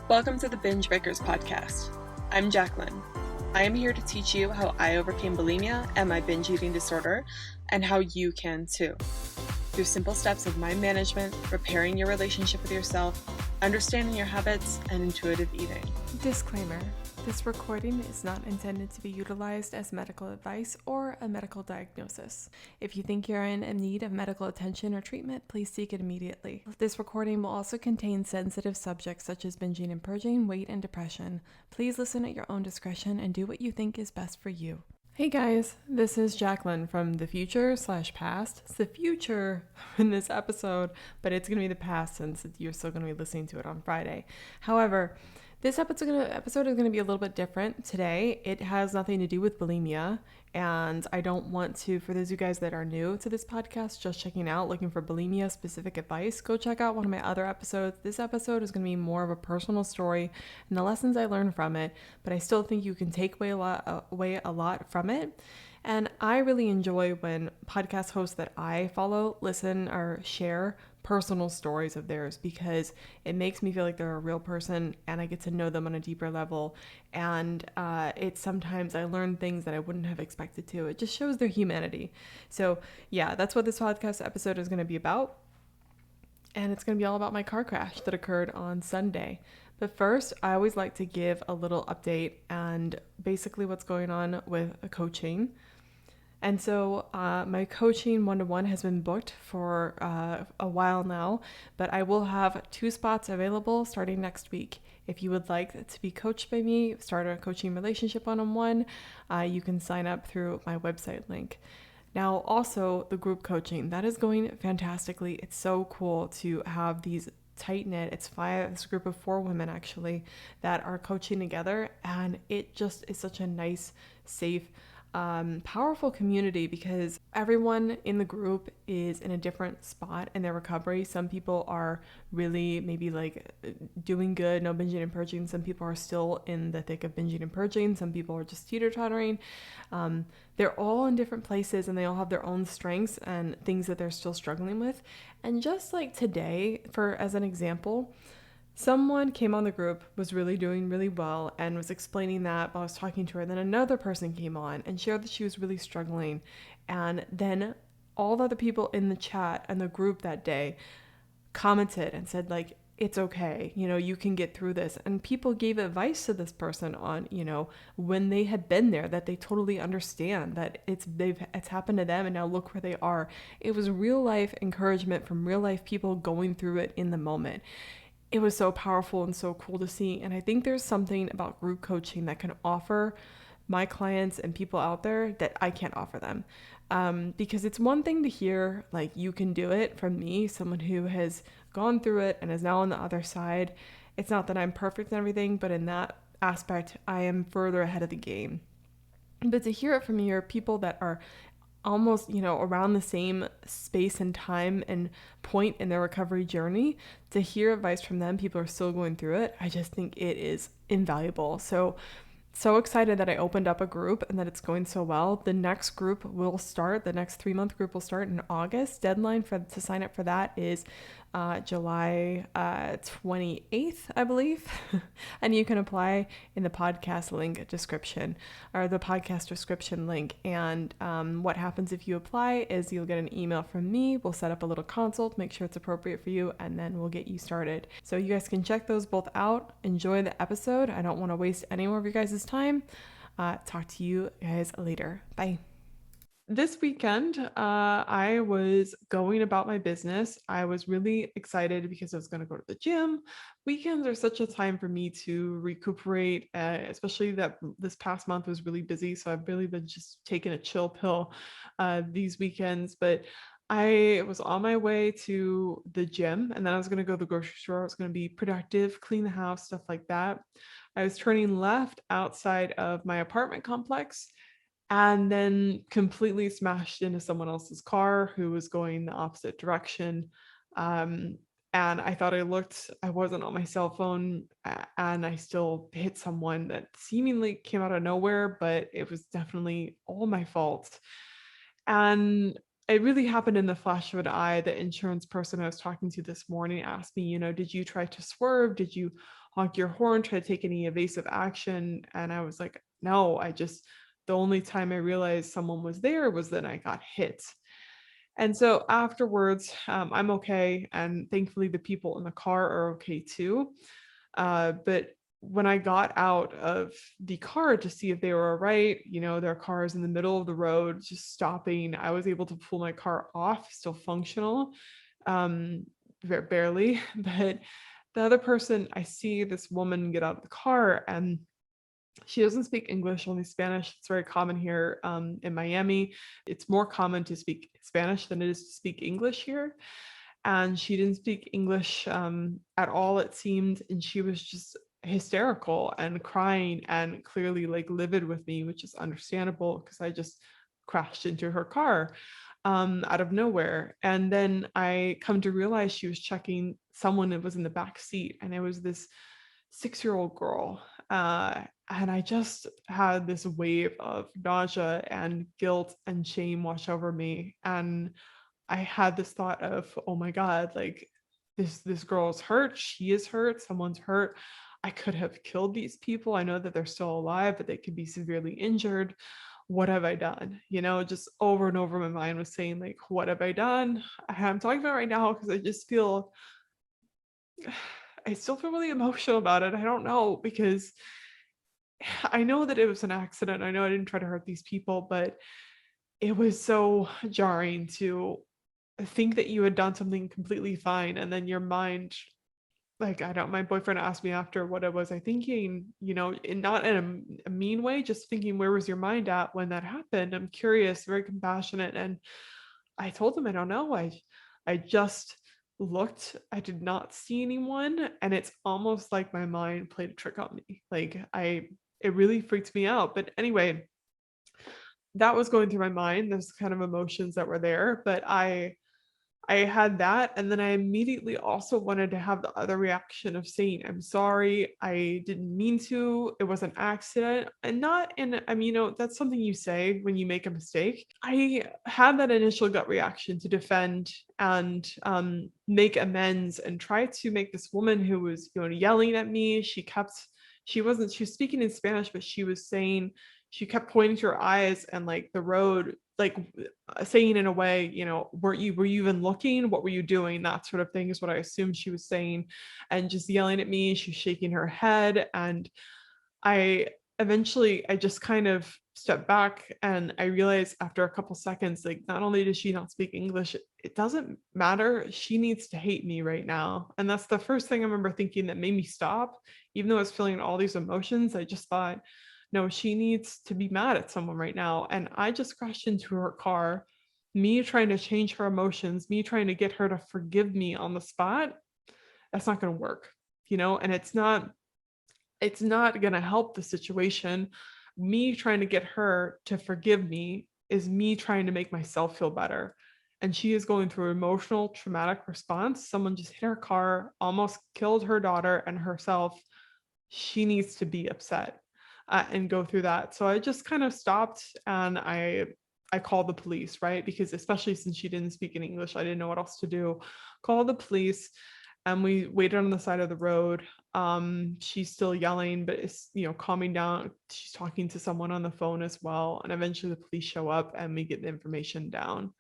Welcome to the Binge Breakers podcast. I'm Jacqueline. I am here to teach you how I overcame bulimia and my binge eating disorder, and how you can too. Through simple steps of mind management, repairing your relationship with yourself, understanding your habits, and intuitive eating. Disclaimer: this recording is not intended to be utilized as medical advice or a medical diagnosis. If you think you're in need of medical attention or treatment, please seek it immediately. This recording will also contain sensitive subjects such as binging and purging, weight, and depression. Please listen at your own discretion and do what you think is best for you. Hey guys, this is Jacqueline from the future/past. It's the future in this episode, but it's going to be the past since you're still going to be listening to it on Friday. However, this episode is going to be a little bit different today. It has nothing to do with bulimia, and I don't want to, for those of you guys that are new to this podcast, just checking out, looking for bulimia specific advice, go check out one of my other episodes. This episode is going to be more of a personal story and the lessons I learned from it, but I still think you can take away a lot from it. And I really enjoy when podcast hosts that I follow listen or share personal stories of theirs, because it makes me feel like they're a real person and I get to know them on a deeper level. And it's sometimes I learn things that I wouldn't have expected to. It just shows their humanity. So yeah, that's what this podcast episode is going to be about. And it's going to be all about my car crash that occurred on Sunday. But first, I always like to give a little update and basically what's going on with coaching. And so my coaching one-to-one has been booked for a while now, but I will have 2 spots available starting next week. If you would like to be coached by me, start a coaching relationship one-on-one, you can sign up through my website link. Now, also the group coaching, that is going fantastically. It's so cool to have these tight-knit, it's a group of 4 women actually that are coaching together, and it just is such a nice, safe, powerful community, because everyone in the group is in a different spot in their recovery. Some people are really maybe like doing good, no binging and purging. Some people are still in the thick of binging and purging. Some people are just teeter-tottering. They're all in different places and they all have their own strengths and things that they're still struggling with. And just like today, as an example, someone came on the group, was really doing really well, and was explaining that while I was talking to her. Then another person came on and shared that she was really struggling. And then all the other people in the chat and the group that day commented and said, like, it's okay, you can get through this. And people gave advice to this person on, when they had been there, that they totally understand that it's happened to them and now look where they are. It was real life encouragement from real life people going through it in the moment. It was so powerful and so cool to see. And I think there's something about group coaching that can offer my clients and people out there that I can't offer them. Because it's one thing to hear, like, you can do it from me, someone who has gone through it and is now on the other side. It's not that I'm perfect in everything, but in that aspect, I am further ahead of the game. But to hear it from your people that are almost, around the same space and time and point in their recovery journey, to hear advice from them, people are still going through it, I just think it is invaluable. So excited that I opened up a group and that it's going so well. The next group will start, the next 3-month group will start in August. Deadline to sign up for that is July 28th, I believe. And you can apply in the podcast link description, or the podcast description link. And what happens if you apply is you'll get an email from me. We'll set up a little consult, make sure it's appropriate for you, and then we'll get you started. So you guys can check those both out. Enjoy the episode. I don't want to waste any more of your guys' time. Talk to you guys later. Bye. This weekend, I was going about my business. I was really excited because I was going to go to the gym. Weekends are such a time for me to recuperate, especially that this past month was really busy. So I've really been just taking a chill pill these weekends. But I was on my way to the gym, and then I was going to go to the grocery store. I was going to be productive, clean the house, stuff like that. I was turning left outside of my apartment complex, and then completely smashed into someone else's car who was going the opposite direction. And I thought I wasn't on my cell phone, and I still hit someone that seemingly came out of nowhere, but it was definitely all my fault. And it really happened in the flash of an eye. The insurance person I was talking to this morning asked me, did you try to swerve? Did you honk your horn, try to take any evasive action. And I was like, no, the only time I realized someone was there was that I got hit. And so afterwards, I'm okay. And thankfully, the people in the car are okay too. But when I got out of the car to see if they were all right, their car is in the middle of the road, just stopping. I was able to pull my car off, still functional, um, barely. But the other person, I see this woman get out of the car and she doesn't speak English, only Spanish. It's very common here in Miami. It's more common to speak Spanish than it is to speak English here. And she didn't speak English at all, it seemed. And she was just hysterical and crying and clearly like livid with me, which is understandable because I just crashed into her car out of nowhere. And then I come to realize she was checking someone that was in the back seat, and it was this 6-year-old girl. And I just had this wave of nausea and guilt and shame wash over me. And I had this thought of, oh my God, like this girl's hurt. She is hurt. Someone's hurt. I could have killed these people. I know that they're still alive, but they could be severely injured. What have I done? Just over and over my mind was saying, like, what have I done? I'm talking about it right now because I still feel really emotional about it. I don't know, because I know that it was an accident. I know I didn't try to hurt these people, but it was so jarring to think that you had done something completely fine, and then your mind, like, I don't, my boyfriend asked me after what was I thinking, not in a mean way, just thinking, where was your mind at when that happened? I'm curious, very compassionate. And I told him, I don't know. I just looked, I did not see anyone. And it's almost like my mind played a trick on me. It really freaked me out. But anyway, that was going through my mind. There's kind of emotions that were there, but I had that. And then I immediately also wanted to have the other reaction of saying, I'm sorry, I didn't mean to. It was an accident. And not in, that's something you say when you make a mistake. I had that initial gut reaction to defend and make amends and try to make this woman who was, yelling at me. She was speaking in Spanish, but she kept pointing to her eyes and like the road, like saying in a way, were you even looking? What were you doing? That sort of thing is what I assumed she was saying, and just yelling at me. She's shaking her head. And I just kind of stepped back, and I realized after a couple seconds, like, not only does she not speak English, it doesn't matter. She needs to hate me right now. And that's the first thing I remember thinking that made me stop. Even though I was feeling all these emotions, I just thought, no, she needs to be mad at someone right now. And I just crashed into her car, me trying to change her emotions, me trying to get her to forgive me on the spot. That's not going to work, and it's not going to help the situation. Me trying to get her to forgive me is me trying to make myself feel better. And she is going through an emotional, traumatic response. Someone just hit her car, almost killed her daughter and herself. She needs to be upset and go through that. So I just kind of stopped, and I called the police, right? Because especially since she didn't speak in English, I didn't know what else to do. Called the police, and we waited on the side of the road. She's still yelling, but it's, calming down. She's talking to someone on the phone as well. And eventually the police show up and we get the information down.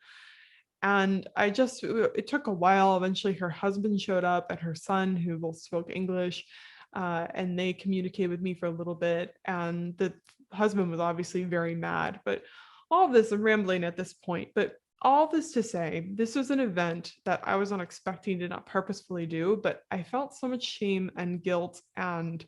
And it took a while. Eventually her husband showed up and her son, who both spoke English, and they communicated with me for a little bit. And the husband was obviously very mad. But all of this, I'm rambling at this point, but all this to say, this was an event that I was not expecting to not purposefully do, but I felt so much shame and guilt. And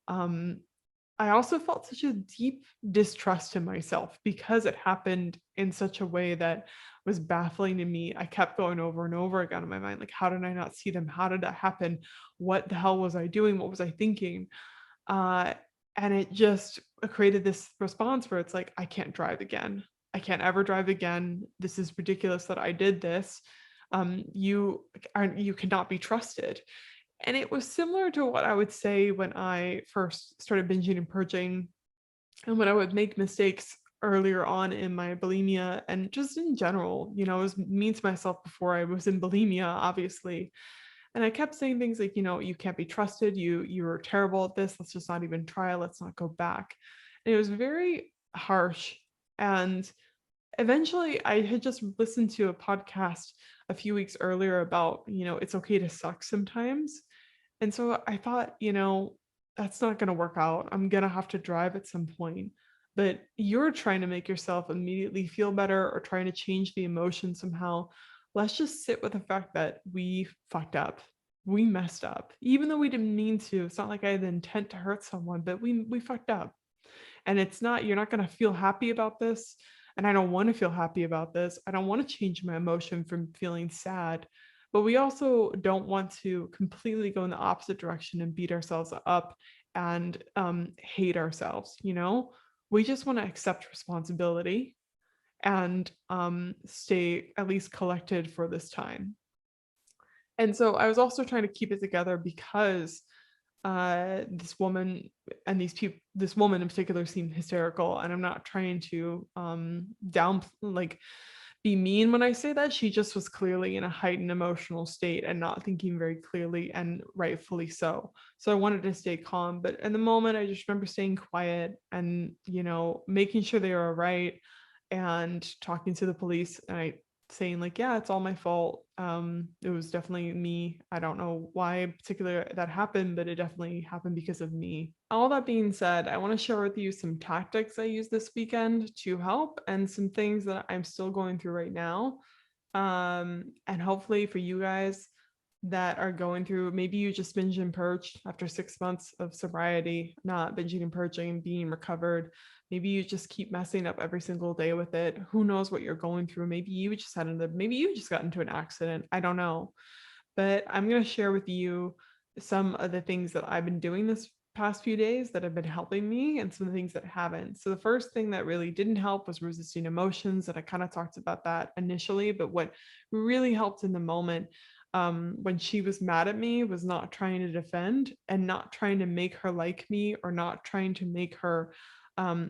I also felt such a deep distrust in myself because it happened in such a way that was baffling to me. I kept going over and over again in my mind, like, how did I not see them? How did that happen? What the hell was I doing? What was I thinking? And it just created this response where it's like, I can't drive again. I can't ever drive again. This is ridiculous that I did this. You cannot be trusted. And it was similar to what I would say when I first started binging and purging, and when I would make mistakes earlier on in my bulimia, and just in general, I was mean to myself before I was in bulimia, obviously. And I kept saying things like, you can't be trusted. You're terrible at this. Let's just not even try. Let's not go back. And it was very harsh. And eventually I had just listened to a podcast a few weeks earlier about, it's okay to suck sometimes. And so I thought, that's not going to work out. I'm going to have to drive at some point. But you're trying to make yourself immediately feel better or trying to change the emotion somehow. Let's just sit with the fact that we fucked up. We messed up. Even though we didn't mean to. It's not like I had the intent to hurt someone, but we fucked up. And you're not going to feel happy about this. And I don't want to feel happy about this. I don't want to change my emotion from feeling sad. But we also don't want to completely go in the opposite direction and beat ourselves up and hate ourselves. We just want to accept responsibility and stay at least collected for this time. And so I was also trying to keep it together because this woman and this woman in particular seemed hysterical, and I'm not trying to down like be mean when I say that. She just was clearly in a heightened emotional state and not thinking very clearly, and rightfully so. So I wanted to stay calm, but in the moment I just remember staying quiet and making sure they were all right and talking to the police. And I saying like, yeah, it's all my fault. It was definitely me. I don't know why in particular that happened, but it definitely happened because of me. All that being said, I want to share with you some tactics I used this weekend to help, and some things that I'm still going through right now. And hopefully for you guys that are going through, maybe you just binge and purged after 6 months of sobriety, not binging and purging, being recovered. Maybe you just keep messing up every single day with it. Who knows what you're going through? Maybe you just got into an accident. I don't know. But I'm going to share with you some of the things that I've been doing this past few days that have been helping me, and some of the things that haven't. So the first thing that really didn't help was resisting emotions, and I kind of talked about that initially. But what really helped in the moment, when she was mad at me, was not trying to defend and not trying to make her like me, or not trying to make her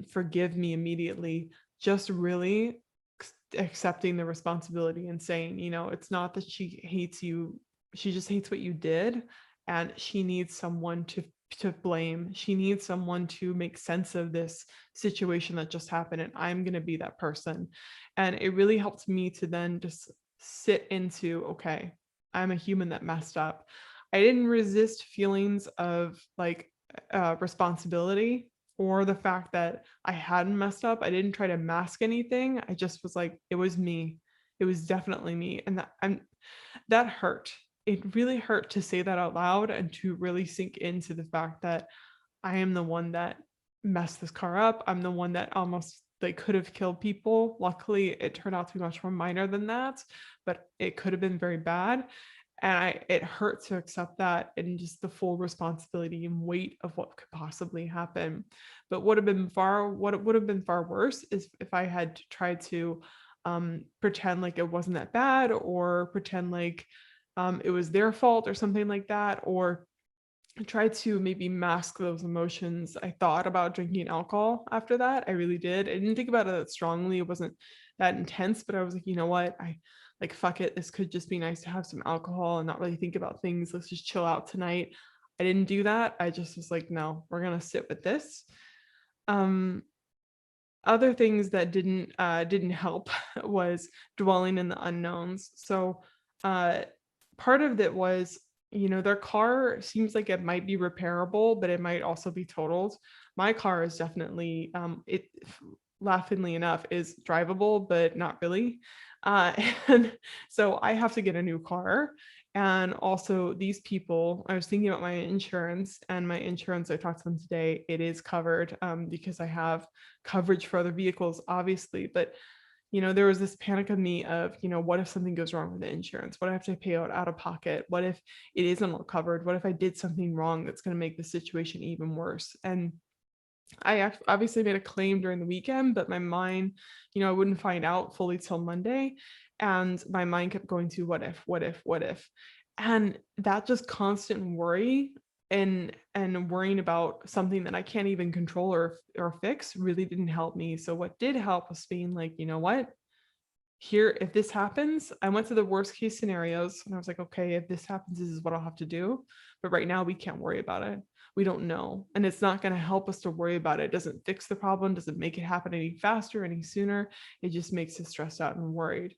forgive me immediately. Just really accepting the responsibility and saying, it's not that she hates you, she just hates what you did, and she needs someone to blame. She needs someone to make sense of this situation that just happened, and I'm going to be that person. And it really helped me to then just sit into, okay, I'm a human that messed up. I didn't resist feelings of like responsibility or the fact that I hadn't messed up. I didn't try to mask anything. I just was like, it was me. It was definitely me. And that hurt. It really hurt to say that out loud and to really sink into the fact that I am the one that messed this car up. I'm the one that almost like could have killed people. Luckily, it turned out to be much more minor than that, but it could have been very bad. And it hurt to accept that, and just the full responsibility and weight of what could possibly happen. But what would have been far worse is if I had tried to pretend like it wasn't that bad, or pretend like it was their fault or something like that, or try to maybe mask those emotions. I thought about drinking alcohol after that. I really did. I didn't think about it that strongly. It wasn't that intense, but I was like, you know what? I like, fuck it. This could just be nice to have some alcohol and not really think about things. Let's just chill out tonight. I didn't do that. I just was like, no, we're going to sit with this. Other things that didn't help was dwelling in the unknowns. So part of it was, their car seems like it might be repairable, but it might also be totaled. My car is definitely it laughingly enough is drivable, but not really. And so I have to get a new car. And also these people, I was thinking about my insurance, and my insurance, I talked to them today, it is covered because I have coverage for other vehicles, obviously. But there was this panic of me of, what if something goes wrong with the insurance? What if I have to pay out of pocket? What if it isn't covered? What if I did something wrong that's going to make the situation even worse? And I obviously made a claim during the weekend, but my mind, I wouldn't find out fully till Monday. And my mind kept going to what if, what if, what if. And that just constant worry and worrying about something that I can't even control or fix really didn't help me. So what did help was being like, you know what? here, if this happens, I went to the worst case scenarios and I was like, okay, if this happens, this is what I'll have to do. But right now we can't worry about it. We don't know. And it's not going to help us to worry about it. It doesn't fix the problem, doesn't make it happen any faster, any sooner. It just makes us stressed out and worried.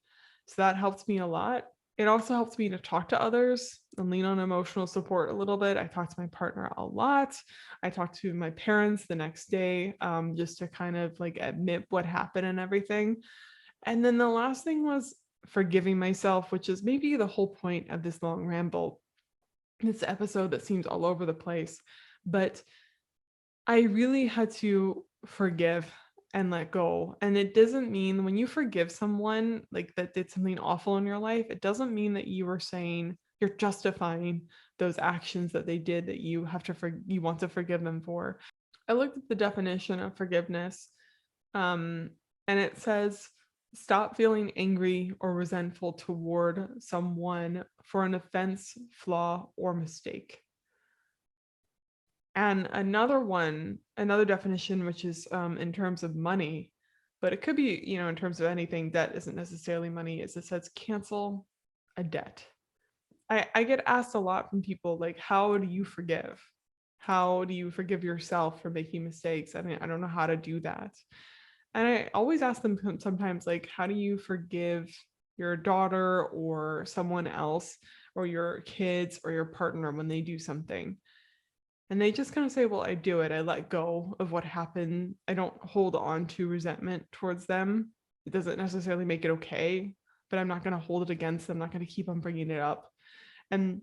So that helped me a lot. It also helps me to talk to others and lean on emotional support a little bit. I talk to my partner a lot. I talked to my parents the next day, just to kind of like admit what happened and everything. And then the last thing was forgiving myself, which is maybe the whole point of this long ramble, this episode that seems all over the place. But I really had to forgive and let go. And it doesn't mean when you forgive someone like that did something awful in your life, it doesn't mean that you were saying you're justifying those actions that they did that you have to you want to forgive them for. I looked at the definition of forgiveness, and it says stop feeling angry or resentful toward someone for an offense, flaw, or mistake. And another definition, which is in terms of money, but it could be, in terms of anything, debt isn't necessarily money, is it says cancel a debt. I get asked a lot from people, like, how do you forgive? How do you forgive yourself for making mistakes? I mean, I don't know how to do that. And I always ask them sometimes, like, how do you forgive your daughter or someone else or your kids or your partner when they do something? And they just kind of say, well, I do it. I let go of what happened. I don't hold on to resentment towards them. It doesn't necessarily make it okay, but I'm not going to hold it against them. I'm not going to keep on bringing it up. And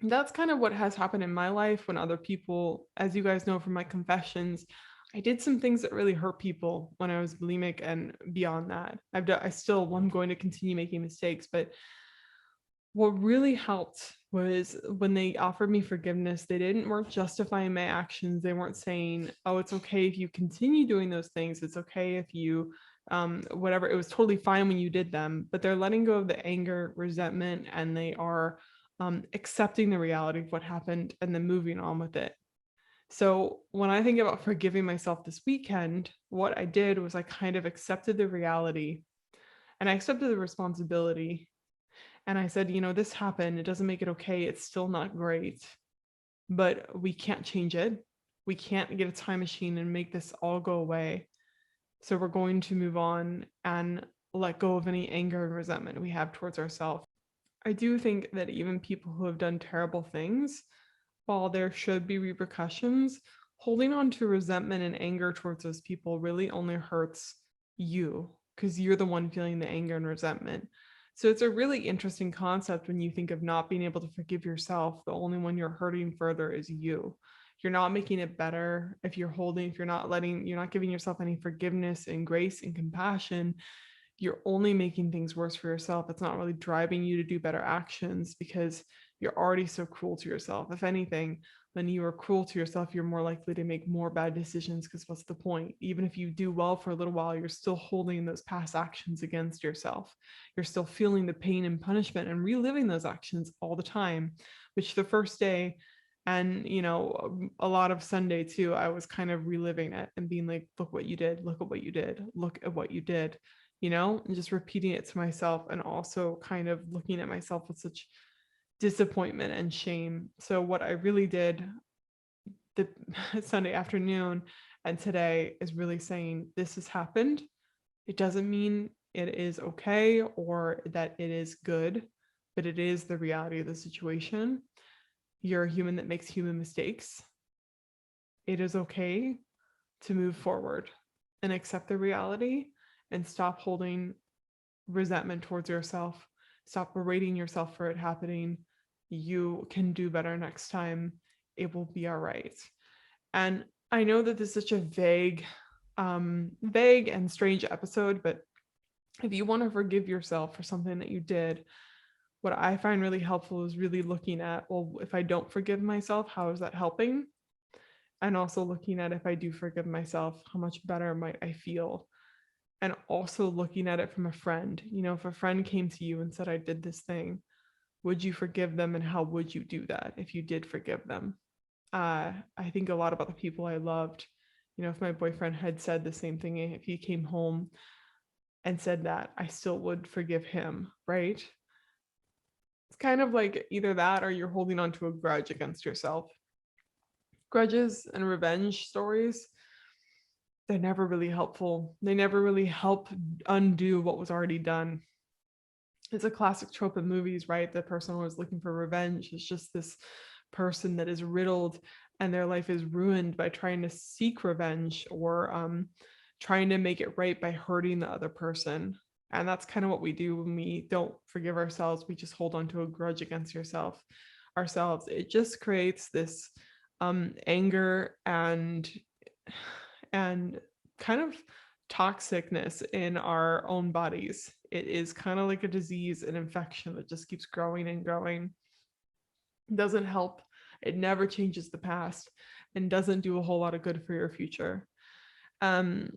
that's kind of what has happened in my life when other people, as you guys know from my confessions, I did some things that really hurt people when I was bulimic, and beyond that, I'm going to continue making mistakes, but what really helped was when they offered me forgiveness, weren't justifying my actions. They weren't saying, oh, it's okay if you continue doing those things. It's okay if you, whatever, it was totally fine when you did them, but they're letting go of the anger, resentment, and they are accepting the reality of what happened and then moving on with it. So when I think about forgiving myself this weekend, what I did was I kind of accepted the reality and I accepted the responsibility. And I said, this happened. It doesn't make it okay. It's still not great, but we can't change it. We can't get a time machine and make this all go away. So we're going to move on and let go of any anger and resentment we have towards ourselves. I do think that even people who have done terrible things, while there should be repercussions, holding on to resentment and anger towards those people really only hurts you because you're the one feeling the anger and resentment. So it's a really interesting concept when you think of not being able to forgive yourself. The only one you're hurting further is you. You're not making it better if you're not giving yourself any forgiveness and grace and compassion. You're only making things worse for yourself. It's not really driving you to do better actions because you're already so cruel to yourself. If anything, when you are cruel to yourself, you're more likely to make more bad decisions because what's the point? Even if you do well for a little while, you're still holding those past actions against yourself. You're still feeling the pain and punishment and reliving those actions all the time, which the first day and, a lot of Sunday too, I was kind of reliving it and being like, look what you did, look at what you did, look at what you did, and just repeating it to myself and also kind of looking at myself with such disappointment and shame. So what I really did the Sunday afternoon and today is really saying this has happened. It doesn't mean it is okay or that it is good, but it is the reality of the situation. You're a human that makes human mistakes. It is okay to move forward and accept the reality and stop holding resentment towards yourself. Stop berating yourself for it happening. You can do better next time. It will be all right. And I know that this is such a vague and strange episode, but if you want to forgive yourself for something that you did, what I find really helpful is really looking at, well, if I don't forgive myself, how is that helping? And also looking at if I do forgive myself, how much better might I feel? And also looking at it from a friend. If a friend came to you and said, I did this thing, would you forgive them? And how would you do that if you did forgive them? I think a lot about the people I loved. If my boyfriend had said the same thing, if he came home and said that, I still would forgive him, right? It's kind of like either that or you're holding on to a grudge against yourself. Grudges and revenge stories, they're never really helpful. They never really help undo what was already done. It's a classic trope in movies, right? The person who is looking for revenge is just this person that is riddled and their life is ruined by trying to seek revenge or trying to make it right by hurting the other person. And that's kind of what we do when we don't forgive ourselves. We just hold on to a grudge against ourselves. It just creates this anger and kind of toxicness in our own bodies. It is kind of like a disease, an infection that just keeps growing and growing. It doesn't help. It never changes the past and doesn't do a whole lot of good for your future. Um,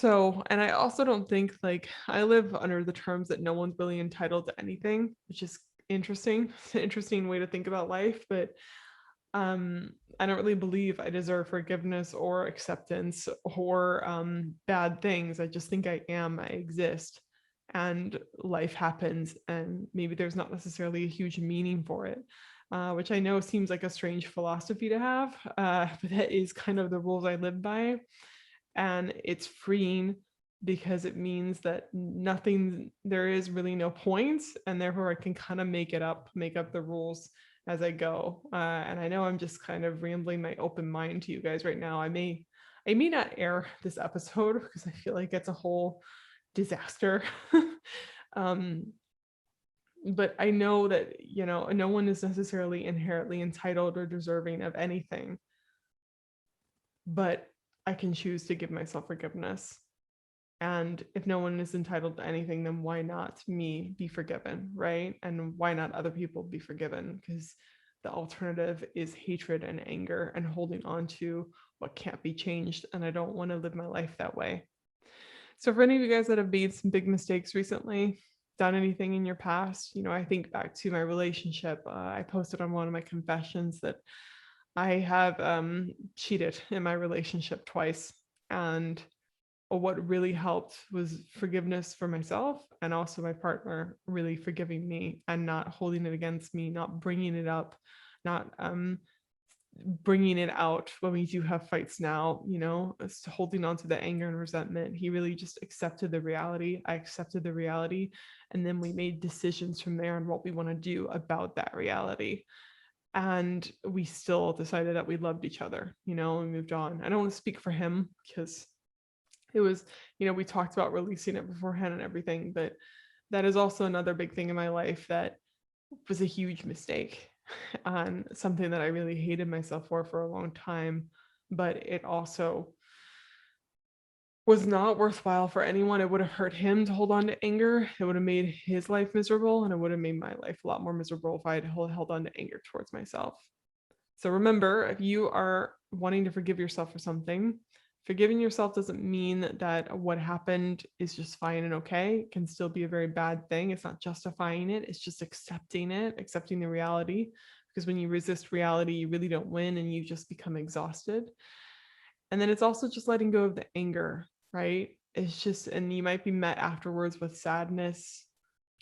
and I also don't think, like, I live under the terms that no one's really entitled to anything, which is interesting. It's an interesting way to think about life, but I don't really believe I deserve forgiveness or acceptance or bad things. I just think I exist, and life happens, and maybe there's not necessarily a huge meaning for it, which I know seems like a strange philosophy to have, but that is kind of the rules I live by, and it's freeing because it means that there is really no points, and therefore I can kind of make up the rules as I go. And I know I'm just kind of rambling my open mind to you guys right now. I may not air this episode because I feel like it's a whole disaster. But I know that, no one is necessarily inherently entitled or deserving of anything. But I can choose to give myself forgiveness. And if no one is entitled to anything, then why not me be forgiven, right? And why not other people be forgiven? Because the alternative is hatred and anger and holding on to what can't be changed. And I don't want to live my life that way. So for any of you guys that have made some big mistakes recently, done anything in your past, I think back to my relationship. I posted on one of my confessions that I have cheated in my relationship twice. And what really helped was forgiveness for myself, and also my partner really forgiving me and not holding it against me, not bringing it up, not bringing it out when we do have fights now, holding on to the anger and resentment. He really just accepted the reality. I accepted the reality. And then we made decisions from there on what we want to do about that reality. And we still decided that we loved each other, and moved on. I don't want to speak for him because it was, we talked about releasing it beforehand and everything, but that is also another big thing in my life that was a huge mistake and something that I really hated myself for a long time. But it also was not worthwhile for anyone. It would have hurt him to hold on to anger. It would have made his life miserable, and it would have made my life a lot more miserable if I had held on to anger towards myself. So remember, if you are wanting to forgive yourself for something, forgiving yourself doesn't mean that what happened is just fine and okay. It can still be a very bad thing. It's not justifying it. It's just accepting it, accepting the reality. Because when you resist reality, you really don't win and you just become exhausted. And then it's also just letting go of the anger, right? It's just, and you might be met afterwards with sadness,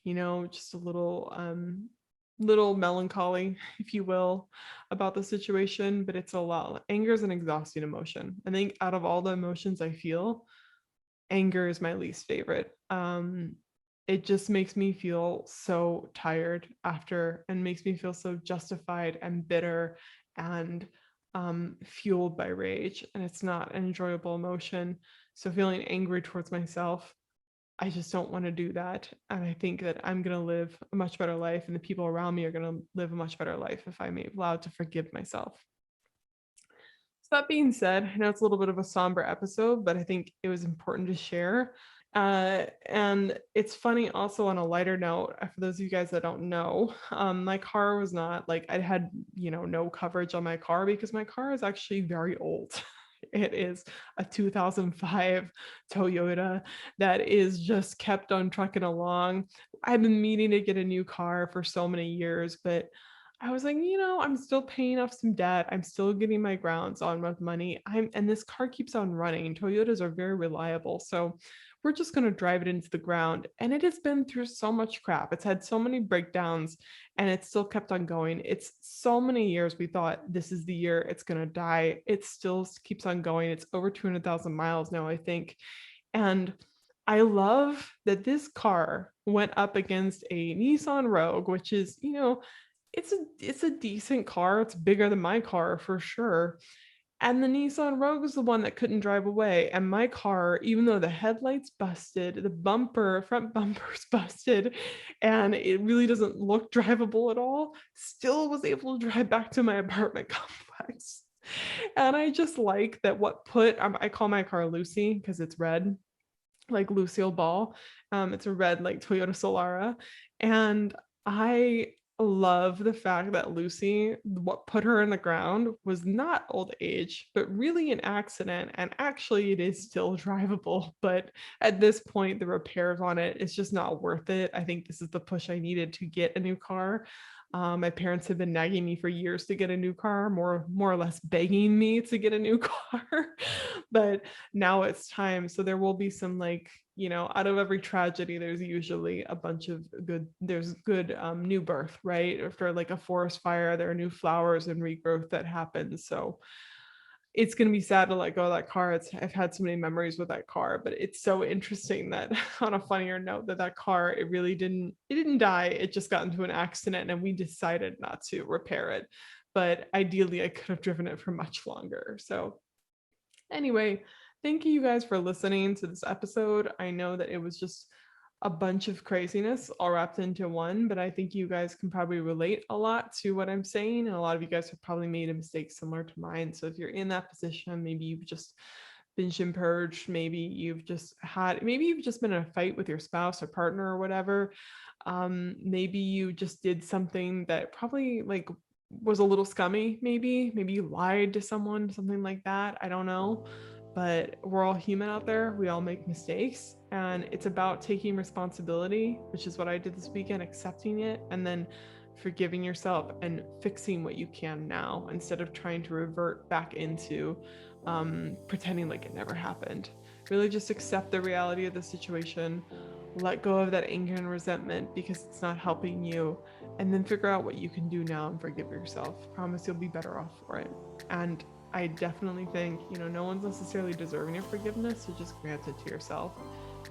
just a little melancholy, if you will, about the situation, but it's a lot. Anger is an exhausting emotion. I think out of all the emotions I feel, anger is my least favorite. It just makes me feel so tired after, and makes me feel so justified and bitter and fueled by rage, and it's not an enjoyable emotion. So feeling angry towards myself, I just don't want to do that. And I think that I'm going to live a much better life, and the people around me are going to live a much better life if I'm allowed to forgive myself. So that being said, I know it's a little bit of a somber episode, but I think it was important to share. And it's funny also, on a lighter note, for those of you guys that don't know, my car was not like, I had, no coverage on my car because my car is actually very old. It is a 2005 Toyota that is just kept on trucking along. I've been meaning to get a new car for so many years, but I was like, I'm still paying off some debt. I'm still getting my grounds on with money. And this car keeps on running. Toyotas are very reliable. So we're just going to drive it into the ground. And it has been through so much crap. It's had so many breakdowns and it still kept on going. It's so many years we thought this is the year it's going to die. It still keeps on going. It's over 200,000 miles now, I think. And I love that this car went up against a Nissan Rogue, which is, it's a decent car. It's bigger than my car for sure. And the Nissan Rogue is the one that couldn't drive away. And my car, even though the headlights busted, the front bumper's busted, and it really doesn't look drivable at all, still was able to drive back to my apartment complex. And I just like that I call my car Lucy because it's red, like Lucille Ball. It's a red like Toyota Solara. And I love the fact that Lucy, what put her in the ground was not old age, but really an accident. And actually it is still drivable. But at this point, the repairs on it is just not worth it. I think this is the push I needed to get a new car. My parents have been nagging me for years to get a new car, more or less begging me to get a new car. But now it's time. So there will be some out of every tragedy, there's usually a bunch of good new birth, right? After like a forest fire, there are new flowers and regrowth that happens. So it's going to be sad to let go of that car. I've had so many memories with that car, but it's so interesting that on a funnier note that car, it didn't die. It just got into an accident and we decided not to repair it. But ideally I could have driven it for much longer. So anyway, thank you guys for listening to this episode. I know that it was just a bunch of craziness all wrapped into one, but I think you guys can probably relate a lot to what I'm saying. And a lot of you guys have probably made a mistake similar to mine. So if you're in that position, maybe you've just binged and purged, maybe you've just been in a fight with your spouse or partner or whatever. Maybe you just did something that probably was a little scummy. Maybe you lied to someone, something like that. I don't know. But we're all human out there. We all make mistakes. And it's about taking responsibility, which is what I did this weekend, accepting it, and then forgiving yourself and fixing what you can now instead of trying to revert back into pretending like it never happened. Really just accept the reality of the situation, let go of that anger and resentment because it's not helping you, and then figure out what you can do now and forgive yourself. Promise you'll be better off for it. And I definitely think, no one's necessarily deserving of forgiveness, so just grant it to yourself.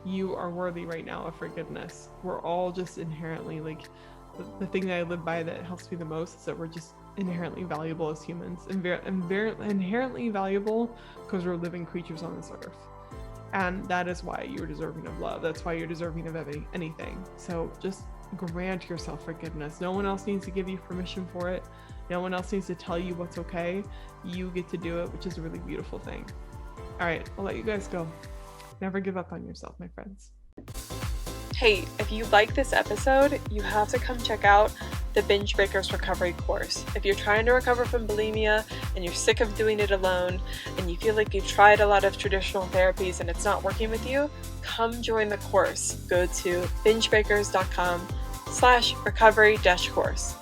You are worthy right now of forgiveness. We're all just inherently, the thing that I live by that helps me the most is that we're just inherently valuable as humans, and inherently valuable because we're living creatures on this earth. And that is why you're deserving of love. That's why you're deserving of anything. So just grant yourself forgiveness. No one else needs to give you permission for it. No one else needs to tell you what's okay. You get to do it, which is a really beautiful thing. All right, I'll let you guys go. Never give up on yourself, my friends. Hey, if you like this episode, you have to come check out the Binge Breakers Recovery course. If you're trying to recover from bulimia and you're sick of doing it alone and you feel like you've tried a lot of traditional therapies and it's not working with you, come join the course. Go to bingebreakers.com/recovery-course.